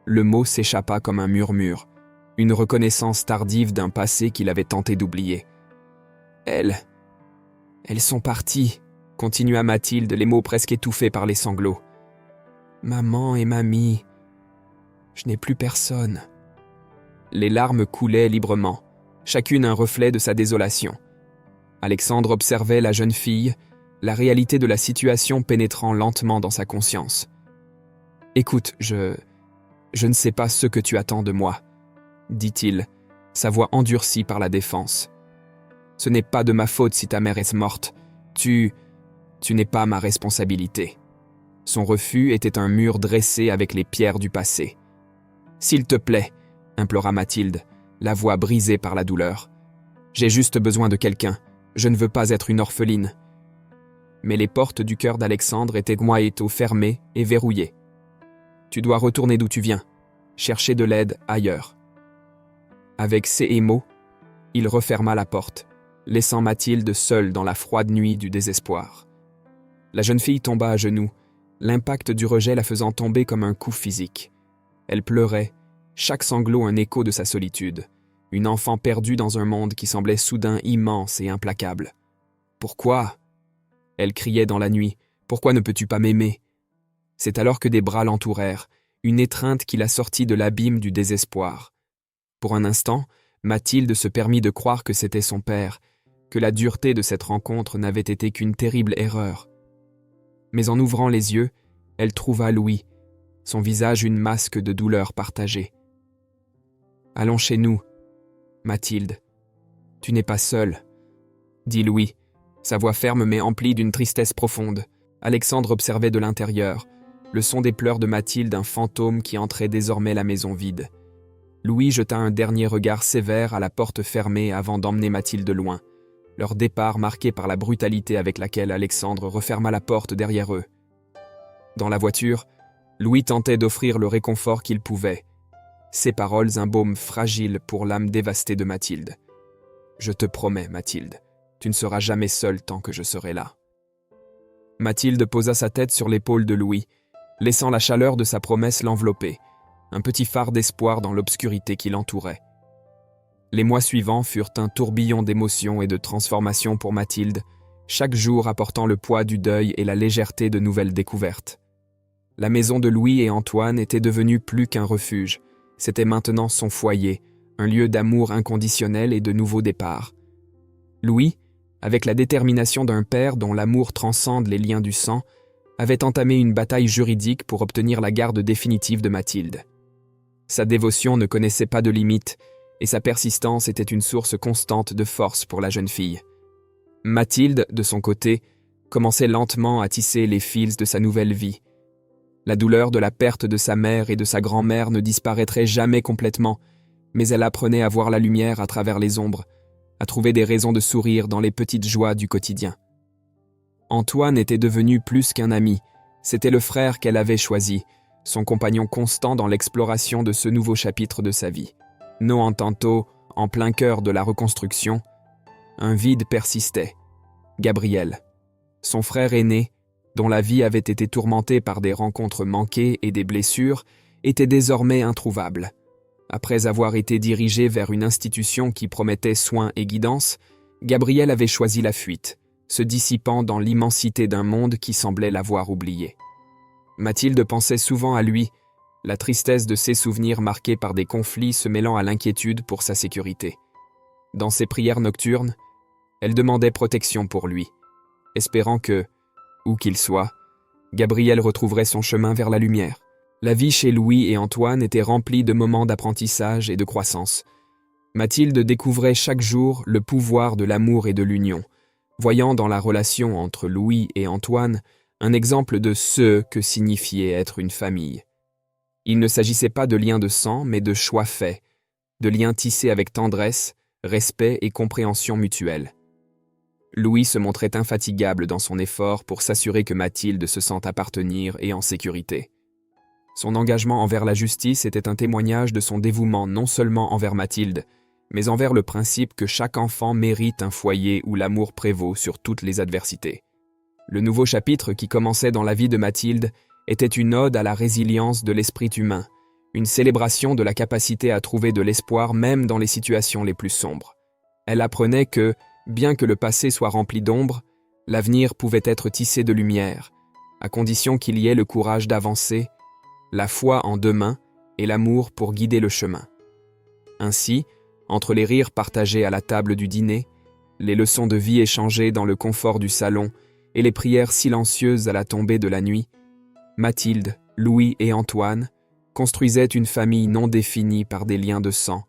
Le mot s'échappa comme un murmure, une reconnaissance tardive d'un passé qu'il avait tenté d'oublier. « Elles sont parties !» continua Mathilde, les mots presque étouffés par les sanglots. « Maman et mamie, je n'ai plus personne. » Les larmes coulaient librement, chacune un reflet de sa désolation. Alexandre observait la jeune fille, la réalité de la situation pénétrant lentement dans sa conscience. « Écoute, je ne sais pas ce que tu attends de moi, » dit-il, sa voix endurcie par la défense. « Ce n'est pas de ma faute si ta mère est morte. Tu n'es pas ma responsabilité. » Son refus était un mur dressé avec les pierres du passé. « S'il te plaît, » implora Mathilde, la voix brisée par la douleur. « J'ai juste besoin de quelqu'un. Je ne veux pas être une orpheline. » Mais les portes du cœur d'Alexandre étaient fermées et verrouillées. « Tu dois retourner d'où tu viens, chercher de l'aide ailleurs. » Avec ces mots, il referma la porte, laissant Mathilde seule dans la froide nuit du désespoir. La jeune fille tomba à genoux, l'impact du rejet la faisant tomber comme un coup physique. Elle pleurait, chaque sanglot un écho de sa solitude, une enfant perdue dans un monde qui semblait soudain immense et implacable. « Pourquoi ?» Elle criait dans la nuit. « Pourquoi ne peux-tu pas m'aimer ?» C'est alors que des bras l'entourèrent, une étreinte qui la sortit de l'abîme du désespoir. Pour un instant, Mathilde se permit de croire que c'était son père, que la dureté de cette rencontre n'avait été qu'une terrible erreur. Mais en ouvrant les yeux, elle trouva Louis, son visage une masque de douleur partagée. « Allons chez nous, Mathilde. Tu n'es pas seule, » dit Louis, sa voix ferme mais emplie d'une tristesse profonde. Alexandre observait de l'intérieur, le son des pleurs de Mathilde, un fantôme qui entrait désormais la maison vide. Louis jeta un dernier regard sévère à la porte fermée avant d'emmener Mathilde loin, leur départ marqué par la brutalité avec laquelle Alexandre referma la porte derrière eux. Dans la voiture, Louis tentait d'offrir le réconfort qu'il pouvait. Ses paroles un baume fragile pour l'âme dévastée de Mathilde. « Je te promets, Mathilde, tu ne seras jamais seule tant que je serai là. » Mathilde posa sa tête sur l'épaule de Louis, laissant la chaleur de sa promesse l'envelopper, un petit phare d'espoir dans l'obscurité qui l'entourait. Les mois suivants furent un tourbillon d'émotions et de transformations pour Mathilde, chaque jour apportant le poids du deuil et la légèreté de nouvelles découvertes. La maison de Louis et Antoine était devenue plus qu'un refuge, c'était maintenant son foyer, un lieu d'amour inconditionnel et de nouveaux départs. Louis, avec la détermination d'un père dont l'amour transcende les liens du sang, avait entamé une bataille juridique pour obtenir la garde définitive de Mathilde. Sa dévotion ne connaissait pas de limites, et sa persistance était une source constante de force pour la jeune fille. Mathilde, de son côté, commençait lentement à tisser les fils de sa nouvelle vie. La douleur de la perte de sa mère et de sa grand-mère ne disparaîtrait jamais complètement, mais elle apprenait à voir la lumière à travers les ombres, à trouver des raisons de sourire dans les petites joies du quotidien. Antoine était devenu plus qu'un ami, c'était le frère qu'elle avait choisi, son compagnon constant dans l'exploration de ce nouveau chapitre de sa vie. Noant tantôt, en plein cœur de la reconstruction, un vide persistait. Gabriel, son frère aîné, dont la vie avait été tourmentée par des rencontres manquées et des blessures, était désormais introuvable. Après avoir été dirigé vers une institution qui promettait soins et guidance, Gabriel avait choisi la fuite, se dissipant dans l'immensité d'un monde qui semblait l'avoir oublié. Mathilde pensait souvent à lui, la tristesse de ses souvenirs marqués par des conflits se mêlant à l'inquiétude pour sa sécurité. Dans ses prières nocturnes, elle demandait protection pour lui, espérant que, où qu'il soit, Gabriel retrouverait son chemin vers la lumière. La vie chez Louis et Antoine était remplie de moments d'apprentissage et de croissance. Mathilde découvrait chaque jour le pouvoir de l'amour et de l'union, voyant dans la relation entre Louis et Antoine un exemple de ce que signifiait être une famille. Il ne s'agissait pas de liens de sang, mais de choix faits, de liens tissés avec tendresse, respect et compréhension mutuelle. Louis se montrait infatigable dans son effort pour s'assurer que Mathilde se sente appartenir et en sécurité. Son engagement envers la justice était un témoignage de son dévouement non seulement envers Mathilde, mais envers le principe que chaque enfant mérite un foyer où l'amour prévaut sur toutes les adversités. Le nouveau chapitre qui commençait dans la vie de Mathilde était une ode à la résilience de l'esprit humain, une célébration de la capacité à trouver de l'espoir même dans les situations les plus sombres. Elle apprenait que, bien que le passé soit rempli d'ombre, l'avenir pouvait être tissé de lumière, à condition qu'il y ait le courage d'avancer, la foi en demain et l'amour pour guider le chemin. Ainsi, entre les rires partagés à la table du dîner, les leçons de vie échangées dans le confort du salon et les prières silencieuses à la tombée de la nuit, Mathilde, Louis et Antoine construisaient une famille non définie par des liens de sang,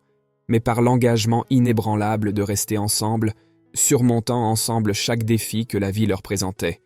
mais par l'engagement inébranlable de rester ensemble, surmontant ensemble chaque défi que la vie leur présentait.